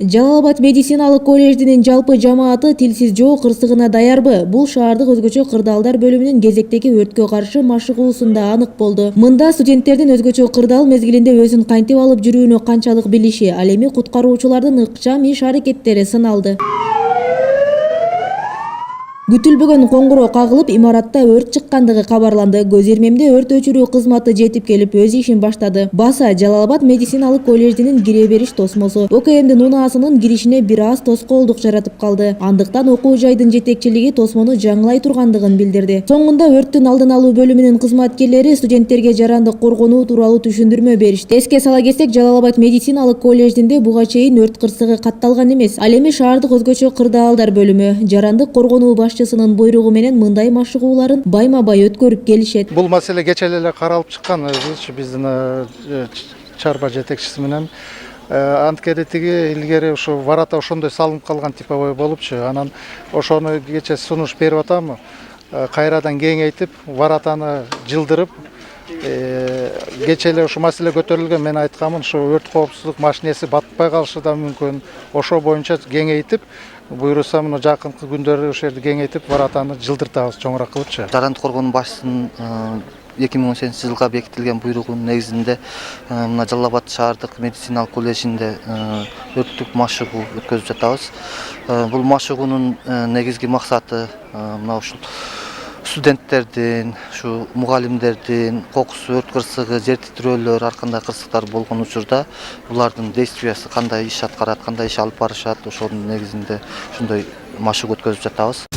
Жалал-Абад медициналык колледжинин жалпы жамааты тилсиз жоо кырсыгына даярбы? Бул шаардык өзгөчө кырдаалдар бөлүмүнүн кезектеги өрткө каршы машыгуусунда анык болду. Мында студенттердин өзгөчө кырдаал мезгилинде өзүн кантип алып жүрүүнү канчалык билиши, ал эми куткаруучулардын ыкчам иш-аракеттери сыналды. Күтүлбөгөн коңгуроо кагылып, имаратта өрт чыккандыгы кабарланды. Көз ирмемде өрт өчүрүү кызматы жетип келип, өз ишин баштады. Баса Жалал-Абад медициналык колледжинин кире бериш тосмосу ОКМдин унаасынын киришине бир аз тоскоолдук жаратып калды. Андыктан окуу жайдын жетекчилиги тосмону жаңылай тургандыгын билдирди. Соңунда өрттүн алдын алуу бөлүмүнүн кызматкерлери студенттерге жарандык коргонуу тууралуу түшүндүрмө беришти. Эске сала кетсек, Жалал-Абад медициналык колледжинде буга чейин өрт кырсыгы катталган эмес. Ал эми шаардык өзгөчө кырдаалдар бөлүмү жарандык коргонуу башчысынын буйругу менен мындай машыгууларын байма-бай өткөрүп келишет. Бул маселе кечээ эле каралып чыккан биздин чарба жетекчиси менен. Анткени тиги илгери ушу варата ошондой салынып калган типовой болупчу. Анан ошону кечээ сунуш берип атам. Кайрадан кеңейтип, варатаны жылдырып, кечээ эле ушу маселе көтөрүлгөн. Мен айткамын, ушу өрт коопсуздук машинеси батпай калышы да мүмкүн. Ошо боюнча кеңейтип, буйруса мына жакынкы күндөрү ошол жерди кеңейтип, варатаны жылдыртабыз чоңураак кылыпчы. Жарандык коргонуу башчысынын 2018-жылга бекитилген буйругунун негизинде мына Жалал-Абад шаардык медициналык колледжинде өрттүк машыгуу өткөзүп жатабыз. Бул машыгуунун негизги максаты мына ушул студенттердин, ушу мугалимдердин кокусу, өрт кырсыгы, жер титирөөлөр, ар кандай кырсыктар болгон учурда булардын действиясы кандай иш аткарат, кандай иш алып барышат, ошонун негизинде ушундай машыгуу өткөзүп жатабыз.